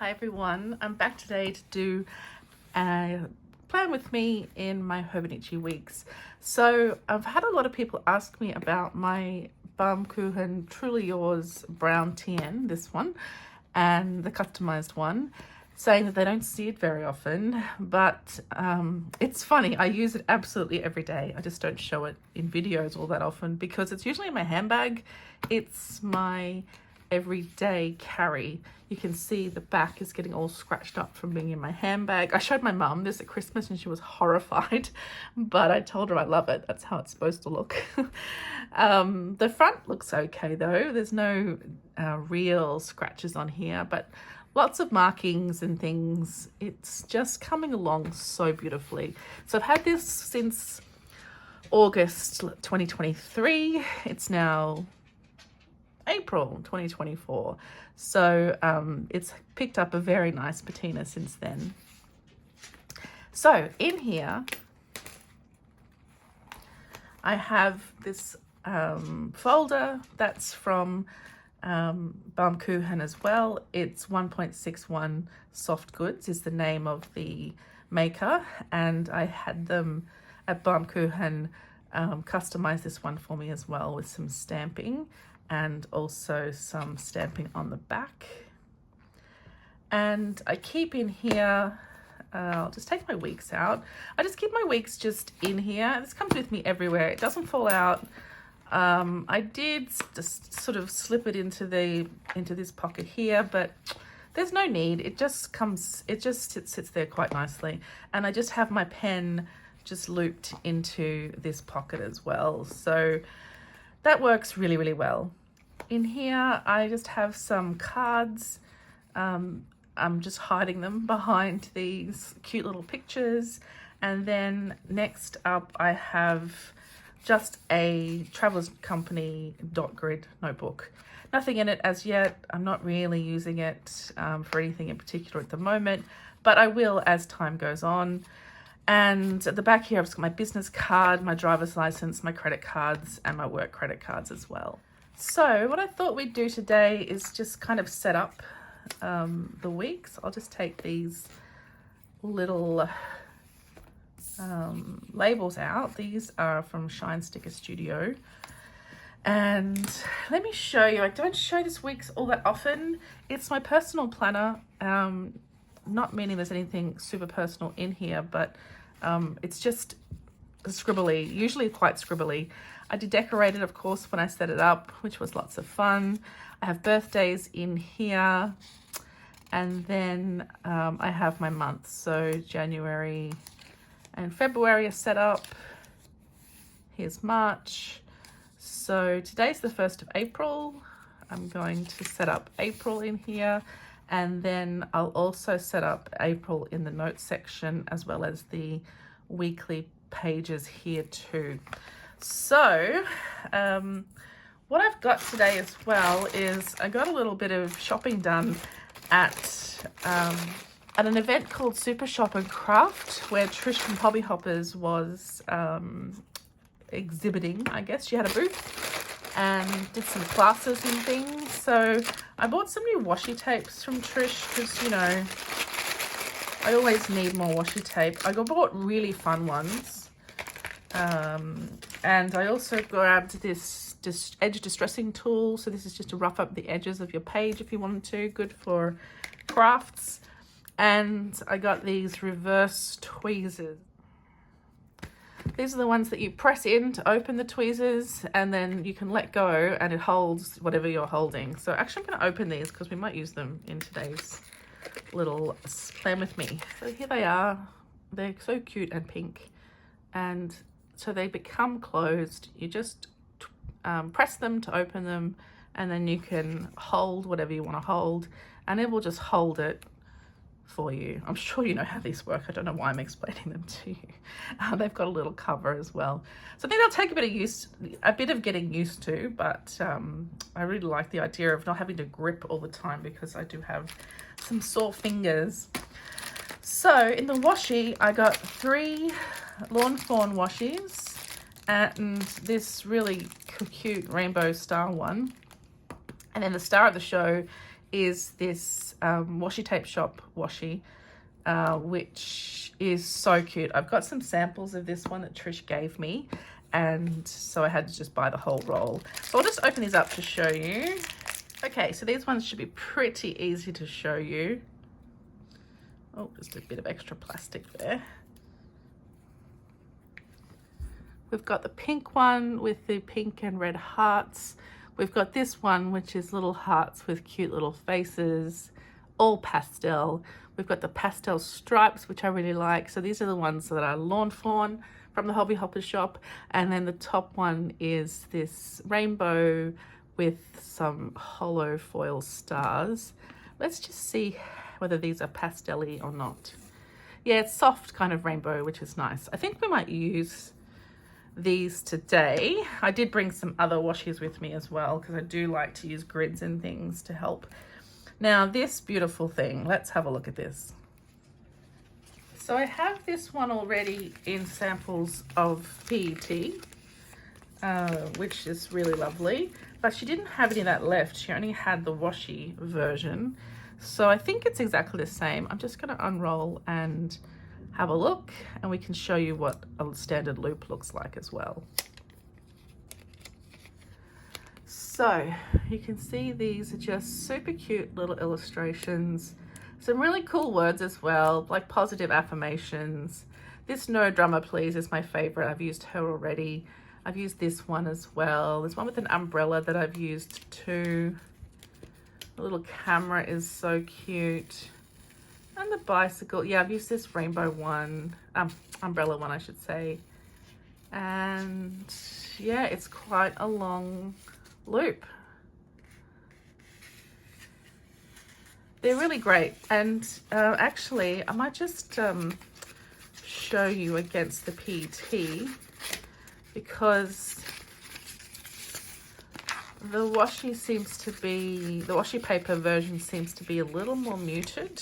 Hi everyone, I'm back today to do a plan with me in my Hobonichi Weeks. So I've had a lot of people ask me about my Baumkuchen Truly Yours Brown TN, this one, and the customized one, saying that they don't see it very often, but it's funny, I use it absolutely every day. I just don't show it in videos all that often because it's usually in my handbag. It's my everyday carry. You can see the back is getting all scratched up from being in my handbag. I showed my mum this at Christmas and she was horrified, but I told her I love it. That's how it's supposed to look. The front looks okay though. There's no real scratches on here, but lots of markings and things. It's just coming along so beautifully. So I've had this since August 2023. It's now April 2024. So it's picked up a very nice patina since then. So in here, I have this folder that's from Baumkuchen as well. It's 1.61 Soft Goods is the name of the maker, and I had them at Baumkuchen customize this one for me as well with some stamping and also some stamping on the back. And I keep in here, I'll just take my weeks out. I just keep my weeks just in here. This comes with me everywhere. It doesn't fall out. I did just sort of slip it into this pocket here, but there's no need. It just sits there quite nicely. And I just have my pen just looped into this pocket as well. So that works really, really well. In here, I just have some cards. I'm just hiding them behind these cute little pictures. And then next up, I have just a Travelers Company dot grid notebook. Nothing in it as yet. I'm not really using it for anything in particular at the moment, but I will as time goes on. And at the back here, I've just got my business card, my driver's license, my credit cards, and my work credit cards as well. So what I thought we'd do today is just kind of set up the weeks. I'll just take these little labels out. These are from Shine Sticker Studio. And let me show you. I don't show this weeks all that often. It's my personal planner. Not meaning there's anything super personal in here, but it's just scribbly, usually quite scribbly. I did decorate it, of course, when I set it up, which was lots of fun. I have birthdays in here, and then I have my months. So January and February are set up. Here's March. So today's the 1st of April. I'm going to set up April in here. And then I'll also set up April in the notes section as well as the weekly pages here too. So what I've got today as well is I got a little bit of shopping done at an event called Super Shop and Craft where Trish from Hobby Hoppers was exhibiting, I guess. She had a booth and did some classes and things. So I bought some new washi tapes from Trish because, you know, I always need more washi tape. I bought really fun ones. And I also grabbed this edge distressing tool. So this is just to rough up the edges of your page if you wanted to. Good for crafts. And I got these reverse tweezers. These are the ones that you press in to open the tweezers, and then you can let go and it holds whatever you're holding. So actually I'm going to open these because we might use them in today's little plan with me. So here they are. They're so cute and pink. And so they become closed. You just press them to open them, and then you can hold whatever you want to hold, and it will just hold it for you. I'm sure you know how these work. I don't know why I'm explaining them to you. They've got a little cover as well. So I think they'll take a bit of getting used to, but I really like the idea of not having to grip all the time because I do have some sore fingers. So in the washi, I got 3 Lawn Fawn washies and this really cute rainbow star one. And then the star of the show is this washi tape shop washi, which is so cute. I've got some samples of this one that Trish gave me, and so I had to just buy the whole roll. So I'll just open these up to show you. Okay, so these ones should be pretty easy to show you. Oh, just a bit of extra plastic there. We've got the pink one with the pink and red hearts. We've got this one, which is little hearts with cute little faces, all pastel. We've got the pastel stripes, which I really like. So these are the ones that are Lawn Fawn from the Hobby Hopper shop. And then the top one is this rainbow with some hollow foil stars. Let's just see whether these are pastel-y or not. Yeah, it's soft kind of rainbow, which is nice. I think we might use these today. I did bring some other washies with me as well, because I do like to use grids and things to help. Now this beautiful thing, let's have a look at this. So I have this one already in samples of PET, which is really lovely, but she didn't have any of that left. She only had the washi version. So I think it's exactly the same. I'm just going to unroll and have a look, and we can show you what a standard loop looks like as well. So you can see these are just super cute little illustrations. Some really cool words as well, like positive affirmations. This No Drama Please is my favorite. I've used her already. I've used this one as well. There's one with an umbrella that I've used too. The little camera is so cute. And the bicycle, yeah, I've used this rainbow one, umbrella one, I should say. And yeah, it's quite a long loop. They're really great. And actually, I might just show you against the PET, because the washi paper version seems to be a little more muted.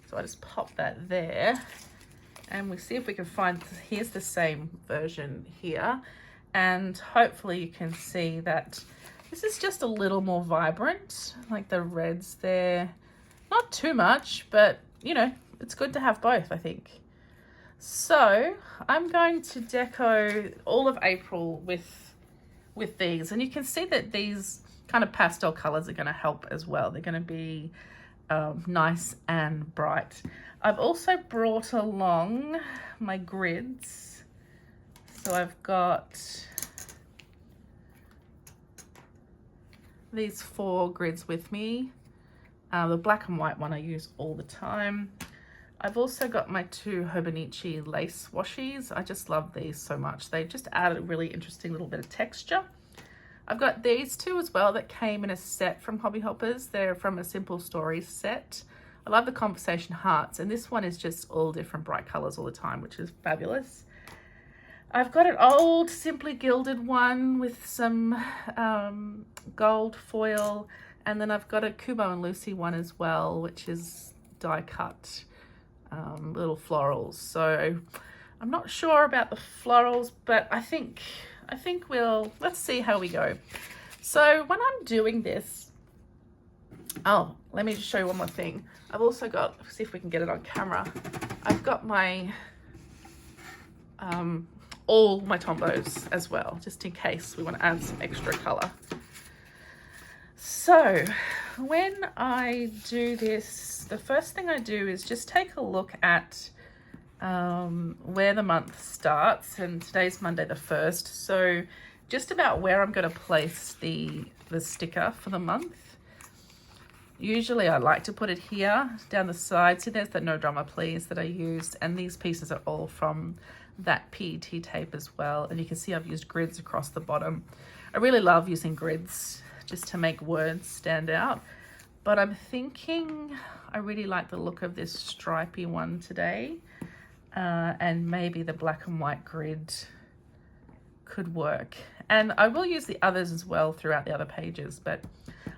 So I just pop that there, and we see if we can find, here's the same version here, and hopefully you can see that this is just a little more vibrant, like the reds there. Not too much, but you know, it's good to have both, I think. So I'm going to deco all of April with these, and you can see that these kind of pastel colors are going to help as well. They're going to be nice and bright. I've also brought along my grids. So I've got these 4 grids with me. The black and white one I use all the time. I've also got my 2 Hobonichi lace washies. I just love these so much. They just add a really interesting little bit of texture. I've got these 2 as well that came in a set from Hobby Hoppers. They're from a Simple Stories set. I love the conversation hearts, and this one is just all different bright colors all the time, which is fabulous. I've got an old Simply Gilded one with some gold foil, and then I've got a Kubo and Lucy one as well, which is die cut little florals. So I'm not sure about the florals, but I think let's see how we go. So when I'm doing this, oh, let me just show you one more thing. I've also got, see if we can get it on camera. I've got my, all my Tombos as well, just in case we want to add some extra color. So when I do this, the first thing I do is just take a look at where the month starts, and today's Monday the 1st, so just about where I'm going to place the sticker for the month. Usually I like to put it here down the side. See, there's the No Drama Please that I used, and these pieces are all from that PET tape as well, and you can see I've used grids across the bottom. I really love using grids just to make words stand out, but I'm thinking I really like the look of this stripy one today. And maybe the black and white grid could work. And I will use the others as well throughout the other pages, but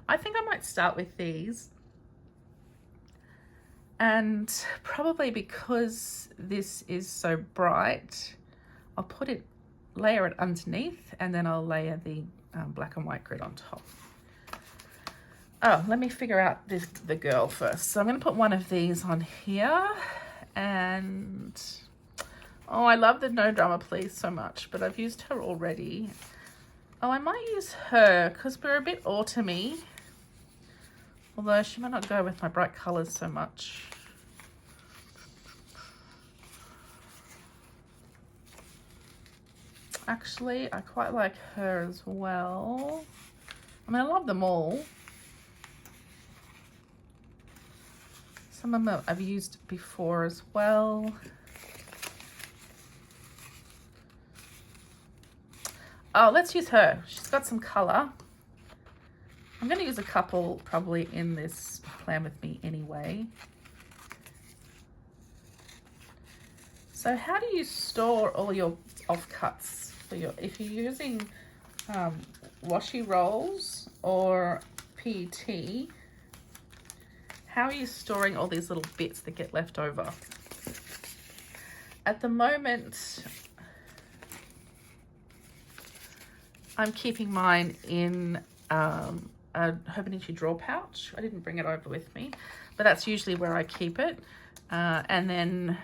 I think I might start with these. And probably because this is so bright, I'll layer it underneath, and then I'll layer the black and white grid on top. Oh, let me figure out the girl first. So I'm going to put one of these on here. And oh, I love the No Drama Please so much, but I've used her already. Oh, I might use her because we're a bit autumny. Although she might not go with my bright colours so much. Actually, I quite like her as well. I mean, I love them all. Some of them I've used before as well. Oh, let's use her. She's got some colour. I'm going to use a couple probably in this plan with me anyway. So how do you store all your offcuts for your, if you're using washi rolls or PET, how are you storing all these little bits that get left over? At the moment, I'm keeping mine in a Hobonichi drawer pouch. I didn't bring it over with me, but that's usually where I keep it. And then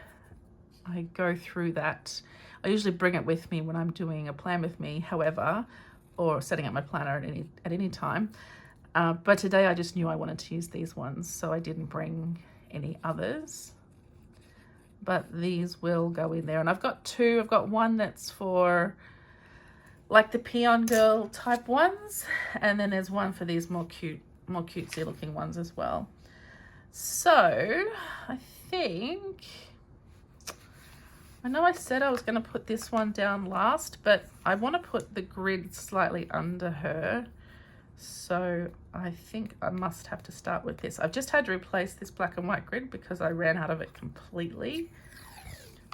I go through that. I usually bring it with me when I'm doing a plan with me, however, or setting up my planner at any time. But today I just knew I wanted to use these ones, so I didn't bring any others. But these will go in there. And I've got two. I've got one that's for like the Peon Girl type ones, and then there's one for these more cutesy looking ones as well. So I think, I know I said I was going to put this one down last, but I want to put the grid slightly under her. So I think I must have to start with this. I've just had to replace this black and white grid because I ran out of it completely.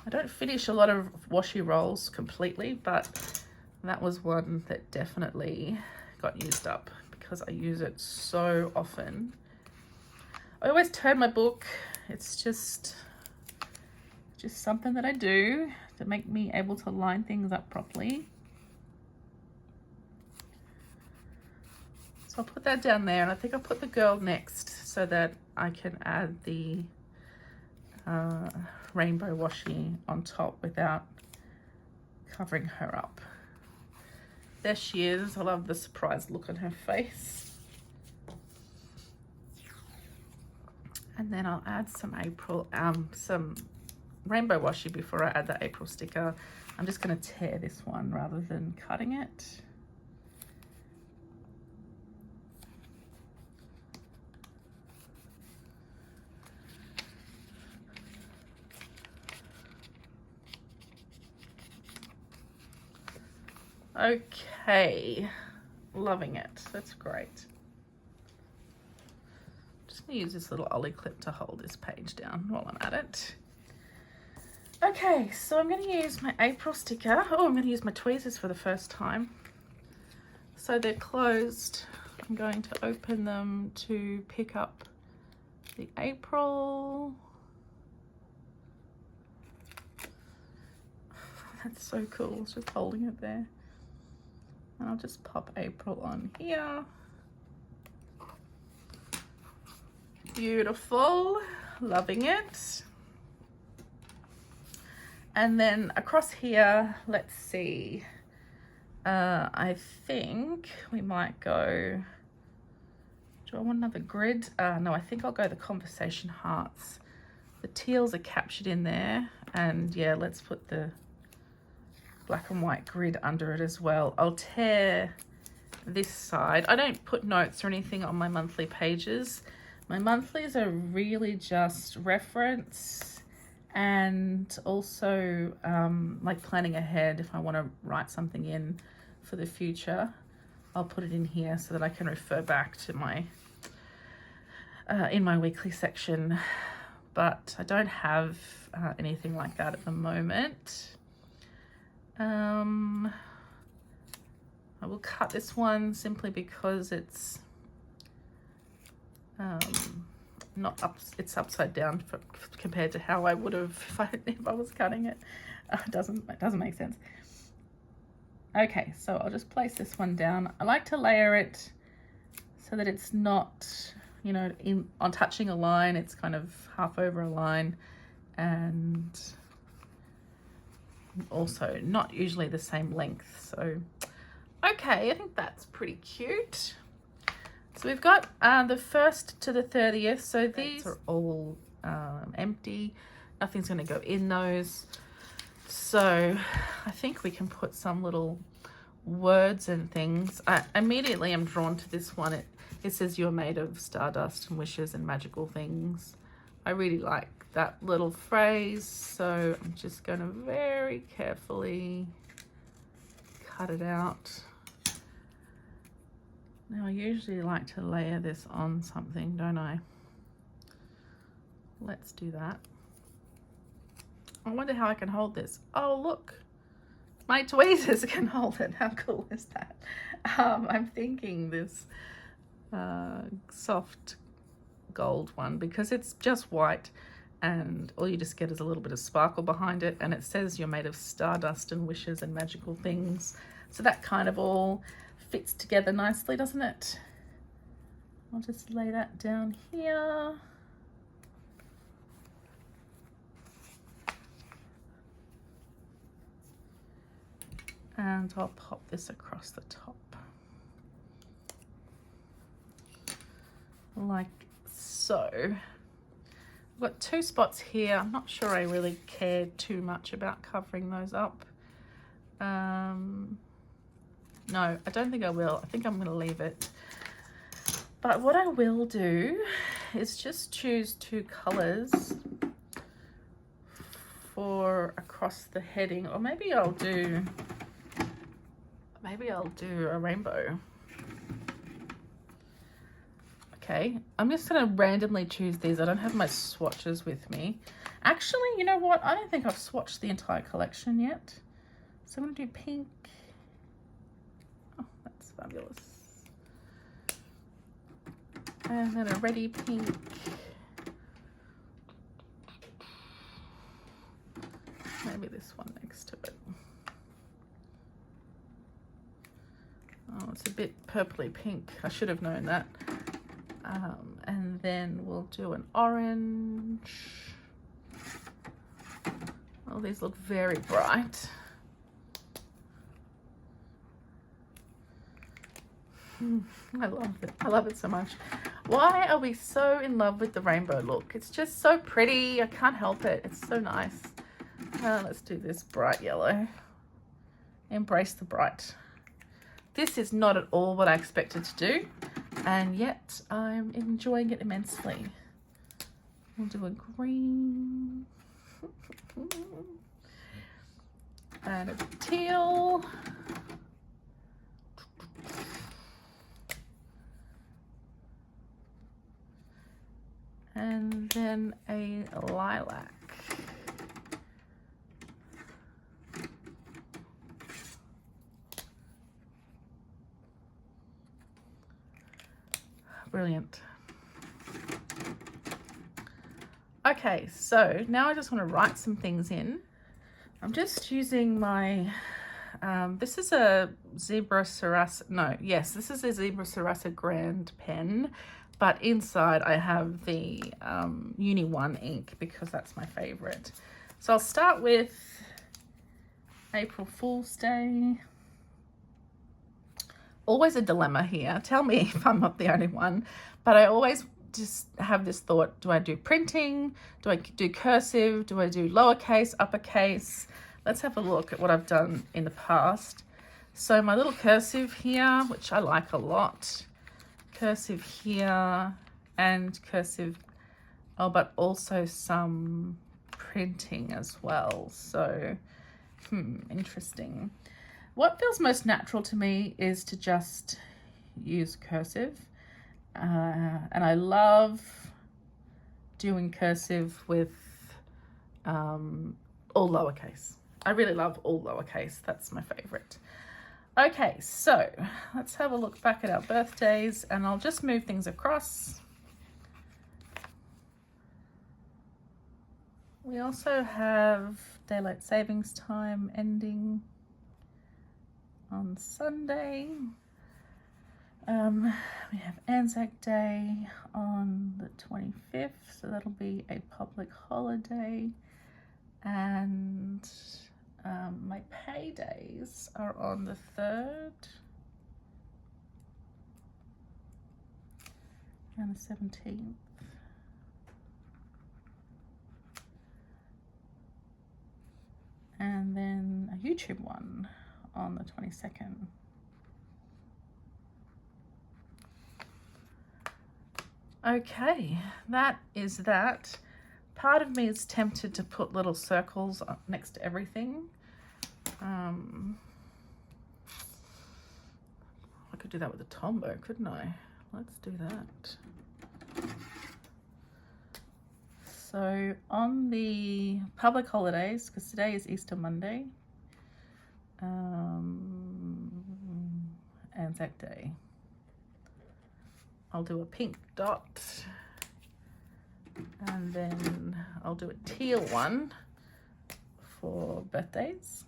I don't finish a lot of washi rolls completely, but that was one that definitely got used up because I use it so often. I always turn my book. It's just something that I do to make me able to line things up properly. So I'll put that down there, and I think I'll put the girl next so that I can add the rainbow washi on top without covering her up. There she is. I love the surprised look on her face. And then I'll add some some rainbow washi before I add the April sticker. I'm just going to tear this one rather than cutting it. Okay, loving it. That's great. Just gonna use this little ollie clip to hold this page down while I'm at it. Okay, so I'm gonna use my April sticker. Oh, I'm gonna use my tweezers for the first time. So they're closed. I'm going to open them to pick up the April. That's so cool, it's just holding it there. And I'll just pop April on here. Beautiful, loving it. And then across here, let's see. I think we might go, do I want another grid? No, I think I'll go the conversation hearts. The teals are captured in there. And yeah, let's put the black and white grid under it as well. I'll tear this side. I don't put notes or anything on my monthly pages. My monthlies are really just reference and also like planning ahead. If I want to write something in for the future, I'll put it in here so that I can refer back to my in my weekly section. But I don't have anything like that at the moment. I will cut this one simply because it's not up, it's upside down compared to how I would have if I was cutting it. It doesn't make sense. Okay, so I'll just place this one down. I like to layer it so that it's not, you know, on touching a line, it's kind of half over a line, and also not usually the same length. So okay, I think that's pretty cute. So we've got the 1st to the 30th. So these are all empty. Nothing's going to go in those. So I think we can put some little words and things. I immediately am drawn to this one. It says you're made of stardust and wishes and magical things. I really like that little phrase. So I'm just going to very carefully cut it out. Now I usually like to layer this on something, don't I? Let's do that. I wonder how I can hold this. Oh, look, my tweezers can hold it. How cool is that? I'm thinking this soft gold one, because it's just white and all you just get is a little bit of sparkle behind it, and it says you're made of stardust and wishes and magical things. So that kind of all fits together nicely, doesn't it? I'll just lay that down here. And I'll pop this across the top. Like so. I've got 2 spots here. I'm not sure I really care too much about covering those up. No, I don't think I will. I think I'm going to leave it. But what I will do is just choose 2 colors for across the heading, or maybe I'll do a rainbow. Okay, I'm just going to randomly choose these. I don't have my swatches with me. Actually, you know what? I don't think I've swatched the entire collection yet. So I'm going to do pink. Oh, that's fabulous. And then a reddy pink. Maybe this one next to it. Oh, it's a bit purpley pink. I should have known that. And then we'll do an orange. Oh, these look very bright. I love it. I love it so much. Why are we so in love with the rainbow look? It's just so pretty. I can't help it. It's so nice. Let's do this bright yellow. Embrace the bright. This is not at all what I expected to do, and yet I'm enjoying it immensely. We'll do a green and a teal. And then a lilac. Brilliant. Okay, so now I just want to write some things in. I'm just using my, this is a Zebra Sarasa, no, yes, this is a Zebra Sarasa Grand pen, but inside I have the Uni 1 ink because that's my favorite. So I'll start with April Fool's Day. Always a dilemma here. Tell me if I'm not the only one, but I always just have this thought, do I do printing? Do I do cursive? Do I do lowercase, uppercase? Let's have a look at what I've done in the past. So my little cursive here, which I like a lot. Cursive here and cursive, oh, but also some printing as well. So, interesting. What feels most natural to me is to just use cursive. And I love doing cursive with all lowercase. I really love all lowercase. That's my favorite. Okay, so let's have a look back at our birthdays, and I'll just move things across. We also have daylight savings time ending on Sunday. We have Anzac Day on the 25th, so that'll be a public holiday. And my paydays are on the 3rd and the 17th. And then a YouTube one on the 22nd. Okay, that is that. Part of me is tempted to put little circles next to everything. I could do that with a Tombow, couldn't I? Let's do that. So on the public holidays, because today is Easter Monday, Anzac Day, I'll do a pink dot, and then I'll do a teal one for birthdays.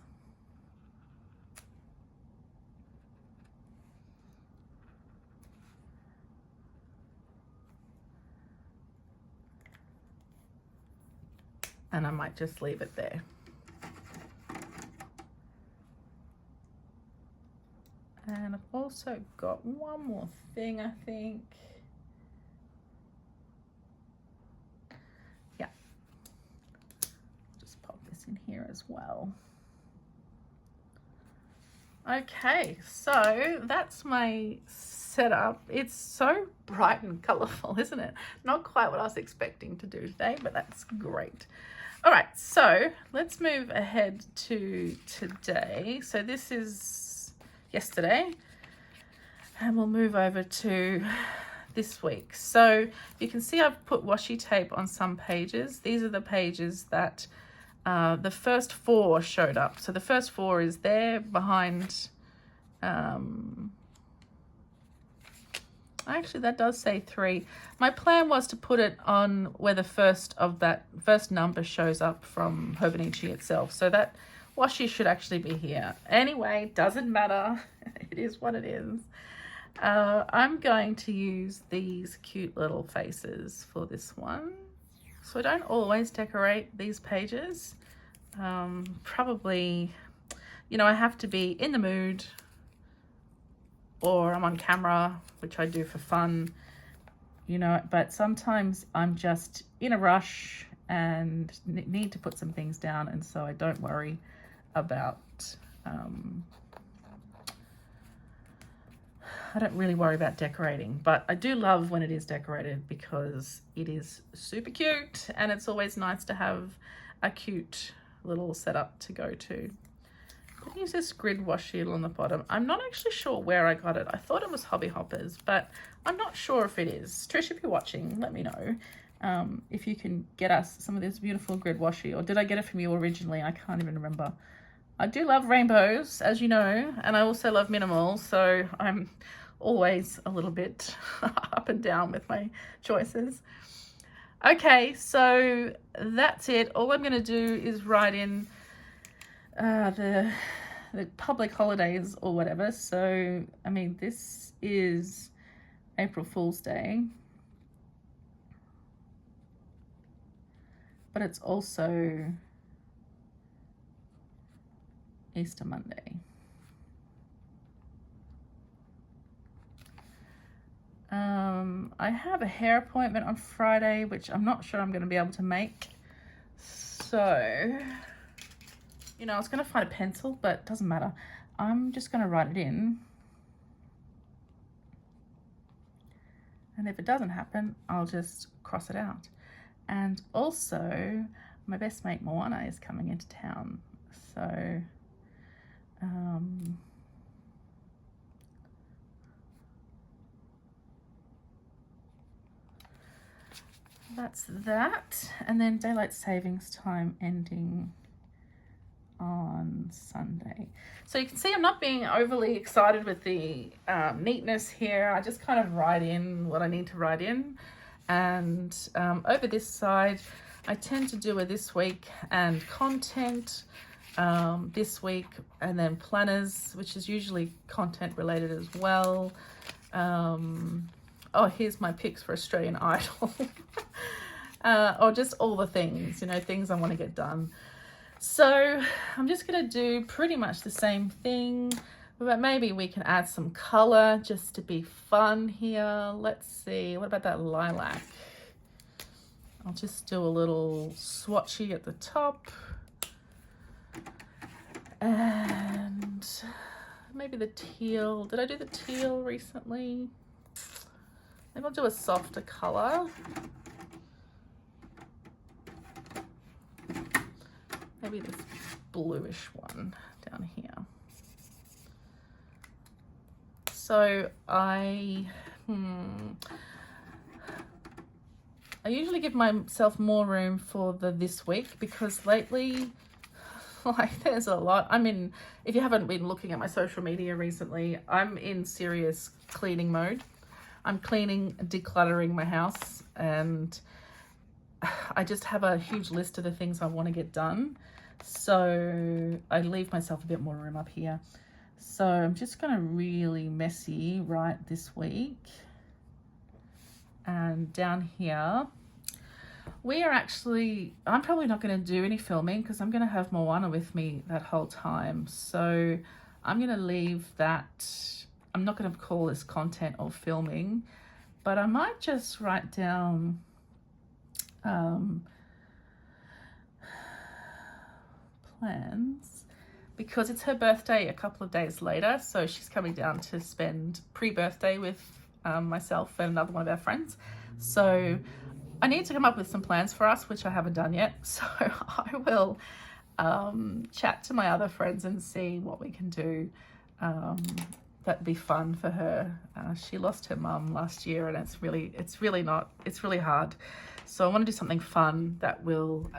And I might just leave it there. And I've also got one more thing, I think. Yeah. Just pop this in here as well. Okay, so that's my setup. It's so bright and colorful, isn't it? Not quite what I was expecting to do today, but that's great. All right, so let's move ahead to today. So this is yesterday, and we'll move over to this week. So you can see I've put washi tape on some pages. These are the pages that the first 4 showed up. So the first 4 is there behind, actually that does say 3. My plan was to put it on where the first number shows up from Hobonichi itself. So that washi should actually be here. Anyway, doesn't matter. It is what it is. I'm going to use these cute little faces for this one. So I don't always decorate these pages. Probably, you know, I have to be in the mood, or I'm on camera, which I do for fun, you know, but sometimes I'm just in a rush and need to put some things down, and so I don't worry about, I don't really worry about decorating, but I do love when it is decorated because it is super cute, and it's always nice to have a cute little setup to go to. I use this grid washi on the bottom. I'm not actually sure where I got it. I thought it was Hobby Hoppers, but I'm not sure if it is. Trish, if you're watching, let me know if you can get us some of this beautiful grid washi, or did I get it from you originally? I can't even remember. I do love rainbows, as you know, and I also love minimal, so I'm always a little bit up and down with my choices. Okay, so that's it. All I'm going to do is write in the public holidays or whatever. So, I mean, this is April Fool's Day, but it's also Easter Monday. I have a hair appointment on Friday, which I'm not sure I'm going to be able to make. So, you know, I was going to find a pencil, but it doesn't matter. I'm just going to write it in. And if it doesn't happen, I'll just cross it out. And also, my best mate Moana is coming into town. So, that's that. And then daylight savings time ending on Sunday. So you can see I'm not being overly excited with the neatness here. I just kind of write in what I need to write in. And over this side, I tend to do a this week and content this week, and then planners, which is usually content related as well. Oh, here's my picks for Australian Idol. Or just all the things, you know, things I want to get done. So I'm just going to do pretty much the same thing, but maybe we can add some color just to be fun here. Let's see, what about that lilac? I'll just do a little swatchy at the top. And maybe the teal. Did I do the teal recently? Maybe I'll do a softer color. Maybe this bluish one down here. So I usually give myself more room for this week because lately, like, there's a lot. I mean, if you haven't been looking at my social media recently, I'm in serious cleaning mode. I'm cleaning, decluttering my house, and I just have a huge list of the things I want to get done. So I leave myself a bit more room up here. So I'm just going to really messy right this week. And down here, I'm probably not going to do any filming because I'm going to have Moana with me that whole time. So I'm going to leave that. I'm not going to call this content or filming, but I might just write down plans because it's her birthday a couple of days later. So she's coming down to spend pre-birthday with myself and another one of our friends. So I need to come up with some plans for us, which I haven't done yet. So I will chat to my other friends and see what we can do. That'd be fun for her. She lost her mum last year, and it's really hard. So I want to do something fun that will,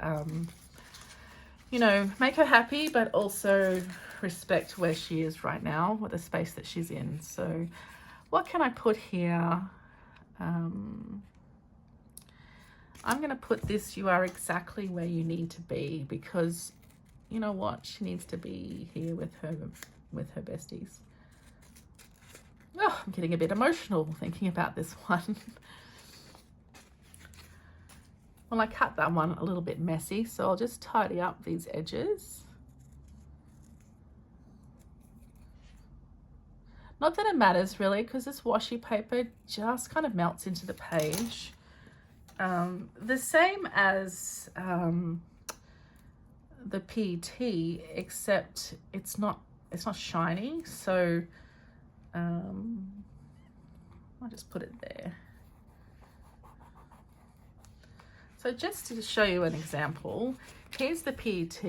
you know, make her happy, but also respect where she is right now, with the space that she's in. So what can I put here? I'm going to put this, you are exactly where you need to be, because you know what? She needs to be here with her besties. Oh, I'm getting a bit emotional thinking about this one. Well, I cut that one a little bit messy, so I'll just tidy up these edges. Not that it matters really, because this washi paper just kind of melts into the page. The same as the PET, except it's not shiny. So I'll just put it there. So just to show you an example, here's the PET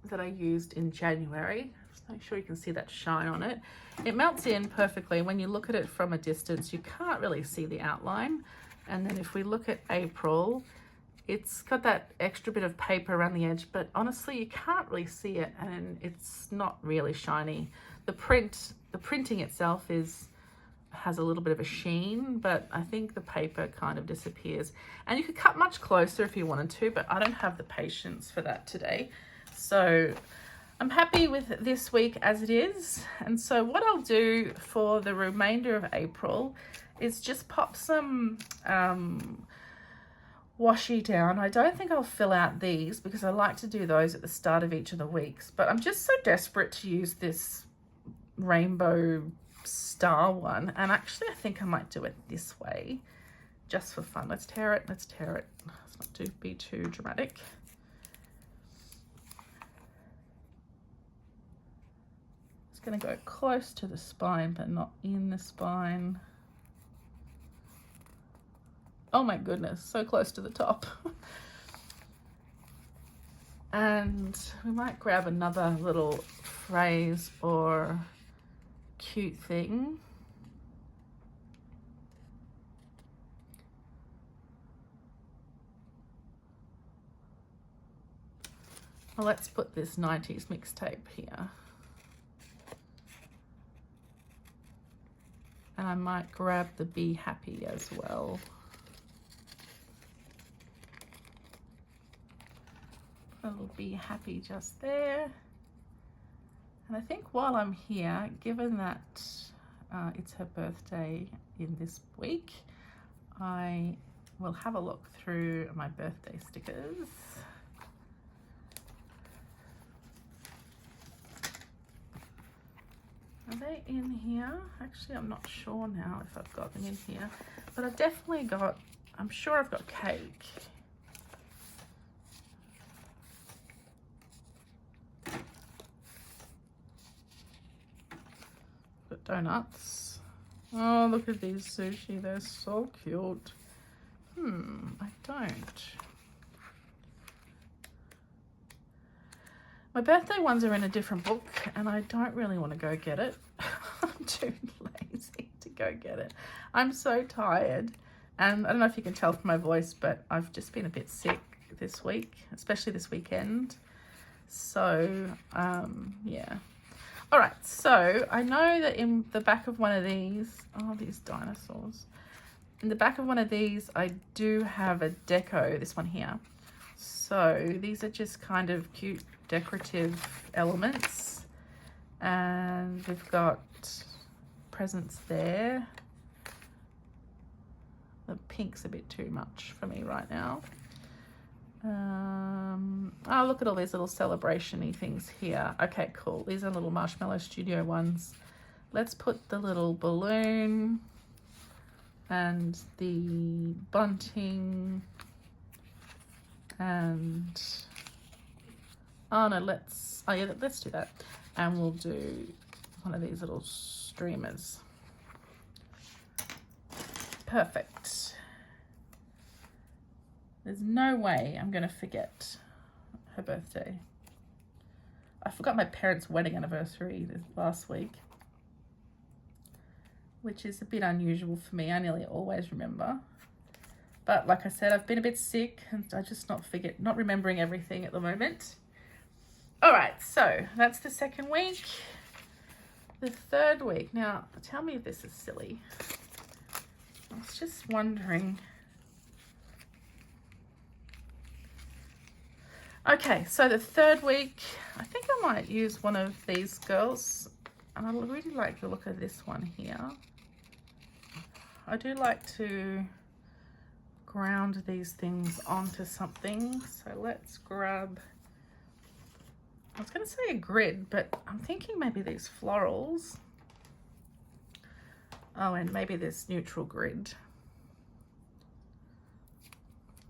that I used in January. Just make sure you can see that shine on it. It melts in perfectly. When you look at it from a distance, you can't really see the outline. And then if we look at April, it's got that extra bit of paper around the edge, but honestly, you can't really see it, and it's not really shiny. The printing itself has a little bit of a sheen, but I think the paper kind of disappears. And you could cut much closer if you wanted to, but I don't have the patience for that today. So I'm happy with this week as it is. And so what I'll do for the remainder of April is just pop some washi down. I don't think I'll fill out these because I like to do those at the start of each of the weeks, but I'm just so desperate to use this rainbow star one, and actually I think I might do it this way just for fun. Let's tear it. Let's not be too dramatic. It's going to go close to the spine but not in the spine. Oh my goodness, so close to the top. And we might grab another little phrase or cute thing. Well, let's put this 90s mixtape here. And I might grab the Be Happy as well. A little Be Happy just there. And I think while I'm here, given that it's her birthday in this week, I will have a look through my birthday stickers. Are they in here? Actually, I'm not sure now if I've got them in here, but I've definitely got, I'm sure I've got cake. Got donuts. Oh, look at these sushi. They're so cute. I don't. My birthday ones are in a different book and I don't really want to go get it. I'm too lazy to go get it. I'm so tired. And I don't know if you can tell from my voice, but I've just been a bit sick this week, especially this weekend. So, yeah. All right, so I know that in the back of one of these, oh, these dinosaurs. In the back of one of these, I do have a deco, this one here. So these are just kind of cute decorative elements. And we've got presents there. The pink's a bit too much for me right now. Oh, look at all these little celebration-y things here. Okay, cool. These are little Marshmallow Studio ones. Let's put the little balloon and the bunting and oh no, let's do that. And we'll do one of these little streamers. Perfect. There's no way I'm going to forget her birthday. I forgot my parents' wedding anniversary last week, which is a bit unusual for me. I nearly always remember. But like I said, I've been a bit sick and I just not remembering everything at the moment. All right, so that's the second week. The third week. Now, tell me if this is silly. I was just wondering. Okay, so the third week, I think I might use one of these girls. And I really like the look of this one here. I do like to ground these things onto something. So let's grab, I was going to say a grid, but I'm thinking maybe these florals. Oh, and maybe this neutral grid.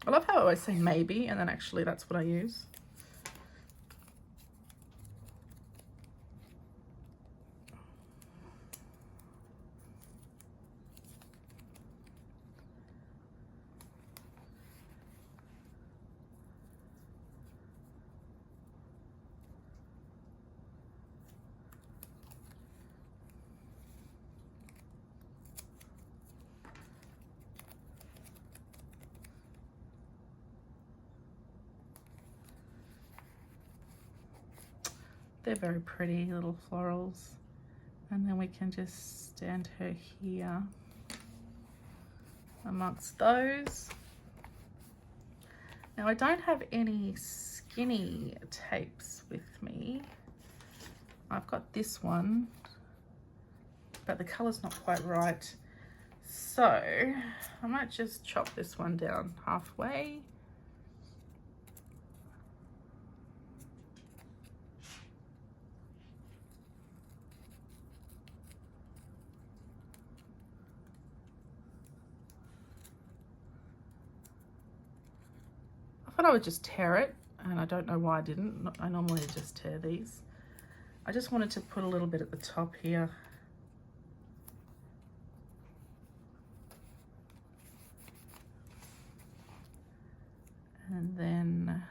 I love how I always say maybe, and then actually that's what I use. They're very pretty little florals. And then we can just stand her here amongst those. Now I don't have any skinny tapes with me. I've got this one, but the color's not quite right. So I might just chop this one down halfway. I thought I would just tear it, and I don't know why I didn't. I normally just tear these. I just wanted to put a little bit at the top here. And then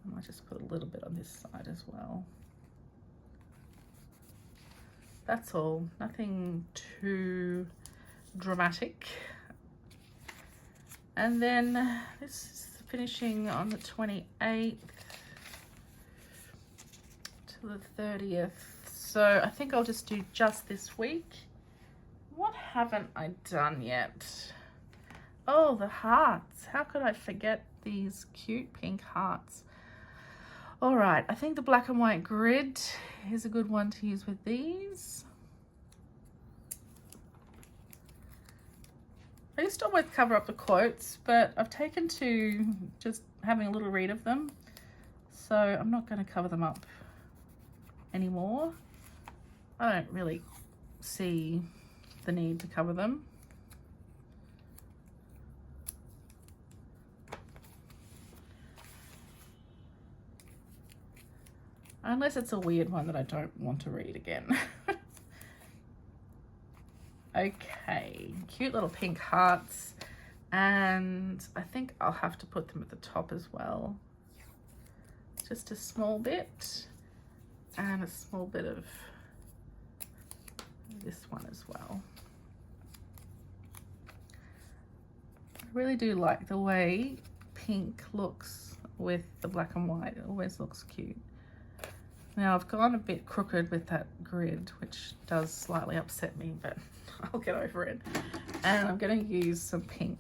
I might just put a little bit on this side as well. That's all, nothing too dramatic. And then this is finishing on the 28th to the 30th. So I think I'll just do just this week. What haven't I done yet? Oh, the hearts. How could I forget these cute pink hearts? All right, I think the black and white grid is a good one to use with these. I used to always cover up the quotes, but I've taken to just having a little read of them. So I'm not going to cover them up anymore. I don't really see the need to cover them. Unless it's a weird one that I don't want to read again. Okay, cute little pink hearts. And I think I'll have to put them at the top as well. Just a small bit. And a small bit of this one as well. I really do like the way pink looks with the black and white. It always looks cute. Now I've gone a bit crooked with that grid, which does slightly upset me, but I'll get over it. And I'm going to use some pink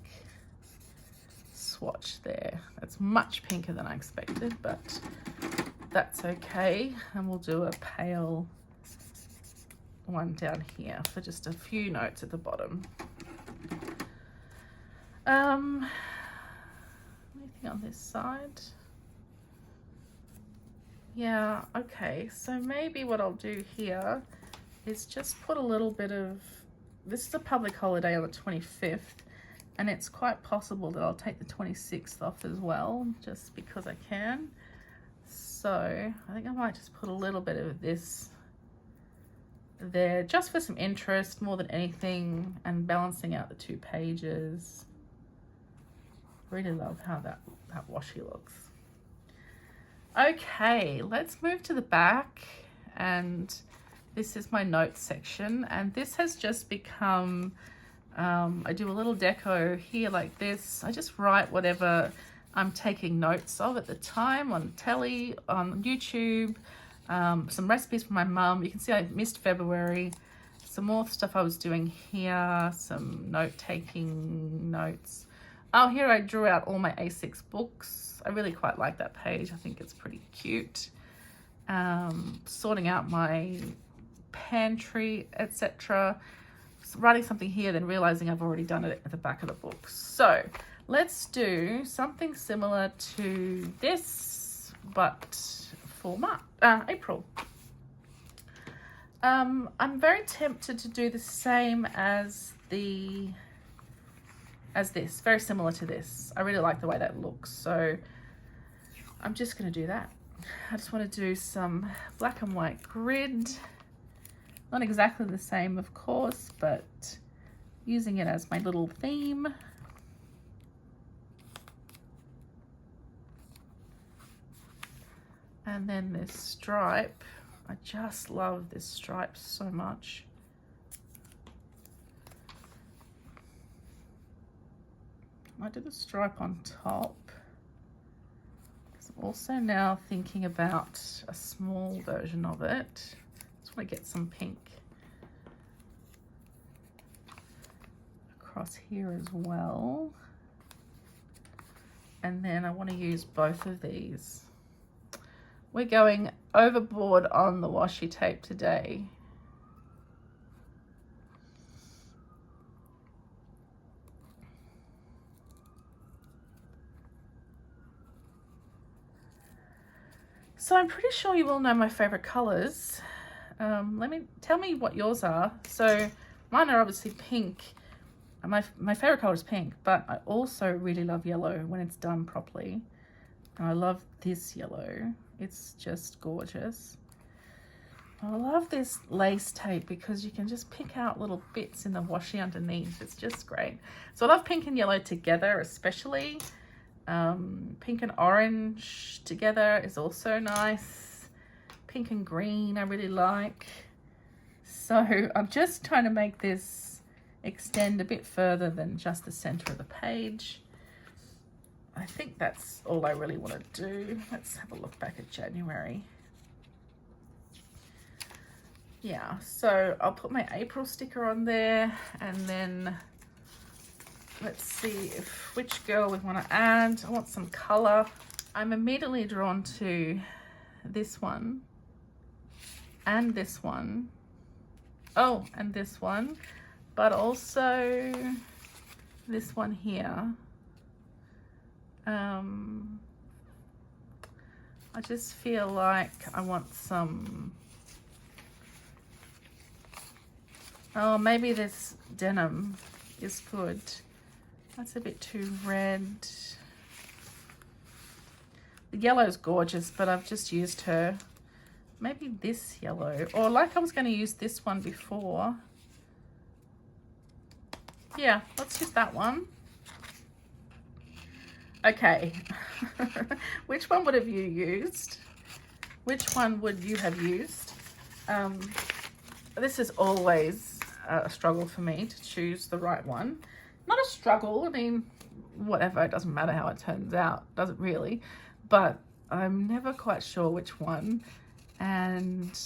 swatch there. That's much pinker than I expected, but that's okay. And we'll do a pale one down here for just a few notes at the bottom. Anything on this side? Yeah, okay, so maybe what I'll do here is just put a little bit of, this is a public holiday on the 25th, and it's quite possible that I'll take the 26th off as well, just because I can. So I think I might just put a little bit of this there, just for some interest more than anything, and balancing out the two pages. Really love how that washi looks. Okay, let's move to the back, and this is my notes section, and this has just become, I do a little deco here like this. I just write whatever I'm taking notes of at the time on telly, on YouTube, some recipes from my mum. You can see I missed February, some more stuff I was doing here, some note-taking notes. Oh, here I drew out all my A6 books. I really quite like that page. I think it's pretty cute. Sorting out my pantry, etc. Writing something here, then realizing I've already done it at the back of the book. So let's do something similar to this, but for April. I'm very tempted to do the same as this, very similar to this. I really like the way that looks, so I'm just going to do that. I just want to do some black and white grid. Not exactly the same, of course, but using it as my little theme. And then this stripe. I just love this stripe so much. I did a stripe on top. I'm also now thinking about a small version of it. Just want to get some pink across here as well. And then I want to use both of these. We're going overboard on the washi tape today. So I'm pretty sure you all know my favorite colors. Tell me what yours are. So mine are obviously pink. My favorite color is pink, but I also really love yellow when it's done properly. And I love this yellow. It's just gorgeous. I love this lace tape because you can just pick out little bits in the washi underneath. It's just great. So I love pink and yellow together, especially. Pink and orange together is also nice. Pink and green I really like. So I'm just trying to make this extend a bit further than just the center of the page. I think that's all I really want to do. Let's have a look back at January. Yeah, so I'll put my April sticker on there, and then let's see which girl we want to add. I want some color. I'm immediately drawn to this one and this one. Oh, and this one, but also this one here, I just feel like I want some, oh, maybe this denim is good. That's a bit too red. The yellow is gorgeous, but I've just used her. Maybe this yellow, or like I was going to use this one before. Yeah, let's use that one. Okay. Which one would have you used? Which one would you have used? This is always a struggle for me to choose the right one. Not a struggle, I mean, whatever, it doesn't matter how it turns out, doesn't really, but I'm never quite sure which one, and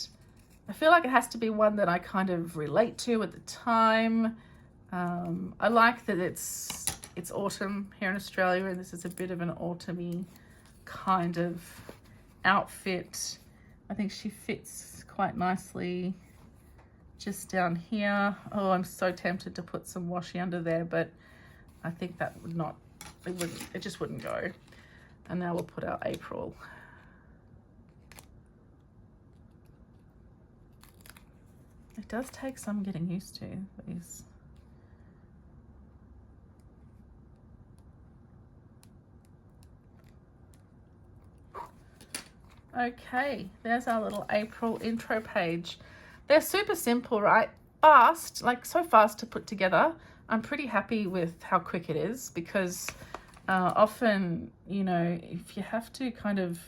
I feel like it has to be one that I kind of relate to at the time. I like that it's autumn here in Australia, and this is a bit of an autumny kind of outfit. I think she fits quite nicely just down here. Oh, I'm so tempted to put some washi under there, but I think that would not, it just wouldn't go. And now we'll put our April. It does take some getting used to these. Okay, there's our little April intro page. They're super simple, right? Fast, like so fast to put together. I'm pretty happy with how quick it is, because often, you know, if you have to kind of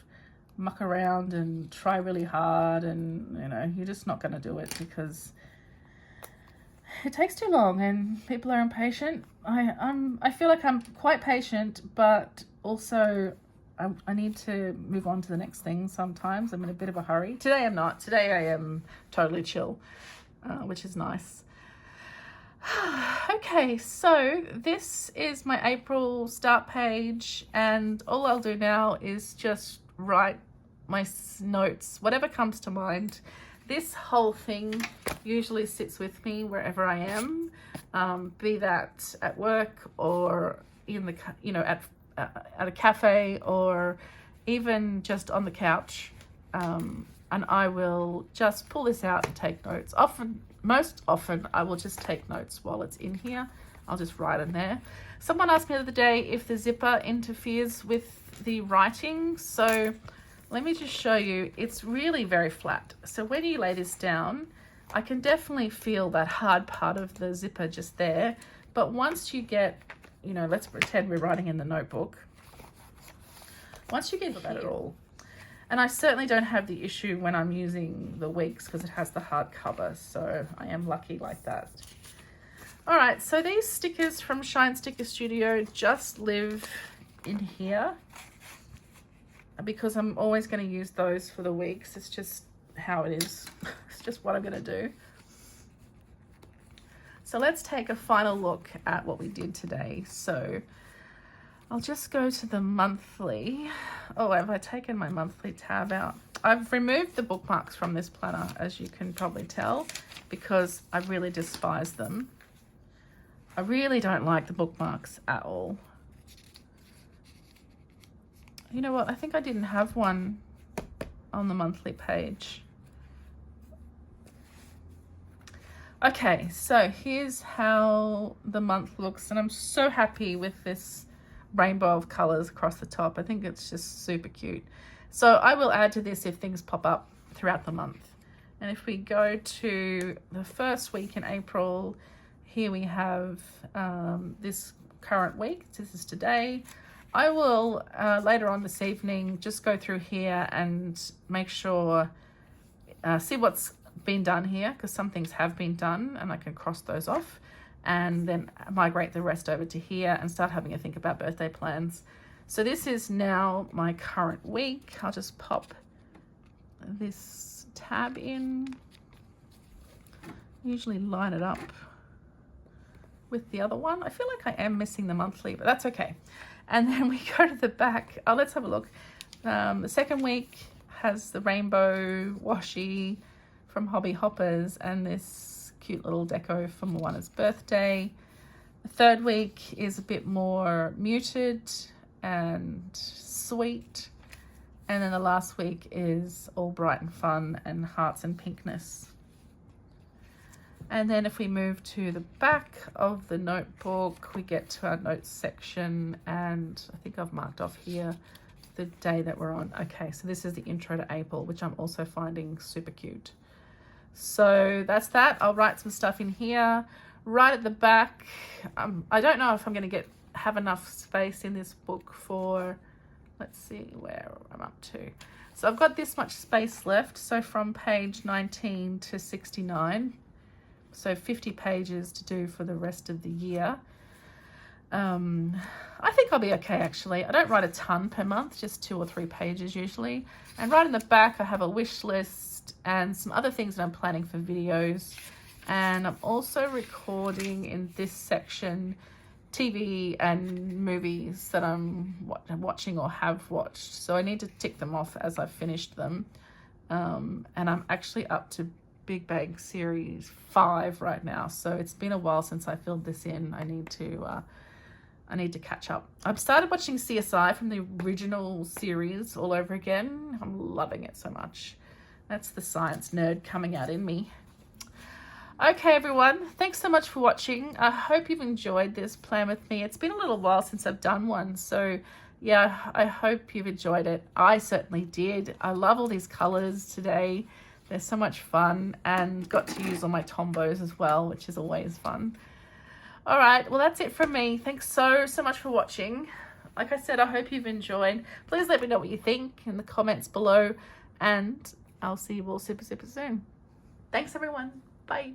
muck around and try really hard, and, you know, you're just not going to do it because it takes too long and people are impatient. I feel like I'm quite patient, but also I need to move on to the next thing sometimes. I'm in a bit of a hurry. Today I'm not. Today I am totally chill, which is nice. Okay, so this is my April start page, and all I'll do now is just write my notes, whatever comes to mind. This whole thing usually sits with me wherever I am, be that at work or in the, you know, at a cafe, or even just on the couch, and I will just pull this out and take notes. Most often I will just take notes while it's in here. I'll just write in there. Someone asked me the other day if the zipper interferes with the writing, so let me just show you. It's really very flat, so when you lay this down, I can definitely feel that hard part of the zipper just there, but once you get, you know, let's pretend we're writing in the notebook. Once you get that at all, and I certainly don't have the issue when I'm using the Weeks because it has the hard cover, so I am lucky like that. All right, so these stickers from Shine Sticker Studio just live in here because I'm always going to use those for the Weeks. It's just how it is. It's just what I'm going to do. So let's take a final look at what we did today. So I'll just go to the monthly. Oh, have I taken my monthly tab out? I've removed the bookmarks from this planner, as you can probably tell, because I really despise them. I really don't like the bookmarks at all. You know what? I think I didn't have one on the monthly page. Okay, so here's how the month looks, and I'm so happy with this rainbow of colors across the top. I think it's just super cute. So I will add to this if things pop up throughout the month. And if we go to the first week in April, here we have this current week. This is today. I will later on this evening just go through here and make sure, see what's been done here, because some things have been done and I can cross those off, and then migrate the rest over to here and start having a think about birthday plans. So this is now my current week. I'll just pop this tab in, usually line it up with the other one. I feel like I am missing the monthly, but that's okay. And then we go to the back. Oh, let's have a look. The second week has the rainbow washi from Hobby Hoppers and this cute little deco for Moana's birthday. The third week is a bit more muted and sweet. And then the last week is all bright and fun and hearts and pinkness. And then if we move to the back of the notebook, we get to our notes section, and I think I've marked off here the day that we're on. Okay, so this is the intro to April, which I'm also finding super cute. So that's that. I'll write some stuff in here. Right at the back, I don't know if I'm going to have enough space in this book for, let's see where I'm up to. So I've got this much space left. So from page 19 to 69. So 50 pages to do for the rest of the year. I think I'll be okay, actually. I don't write a ton per month, just 2 or 3 pages usually. And right in the back, I have a wish list and some other things that I'm planning for videos. And I'm also recording in this section TV and movies that I'm watching or have watched. So I need to tick them off as I've finished them. And I'm actually up to Big Bang Series 5 right now, so it's been a while since I filled this in. I need to catch up. I've started watching CSI from the original series all over again. I'm loving it so much. That's the science nerd coming out in me. Okay, everyone, thanks so much for watching. I hope you've enjoyed this plan with me. It's been a little while since I've done one, so yeah, I hope you've enjoyed it. I certainly did. I love all these colors today. They're so much fun, and got to use all my Tombos as well, which is always fun. All right, well, that's it from me. Thanks so much for watching. Like I said, I hope you've enjoyed. Please let me know what you think in the comments below, and I'll see you all super soon. Thanks, everyone. Bye.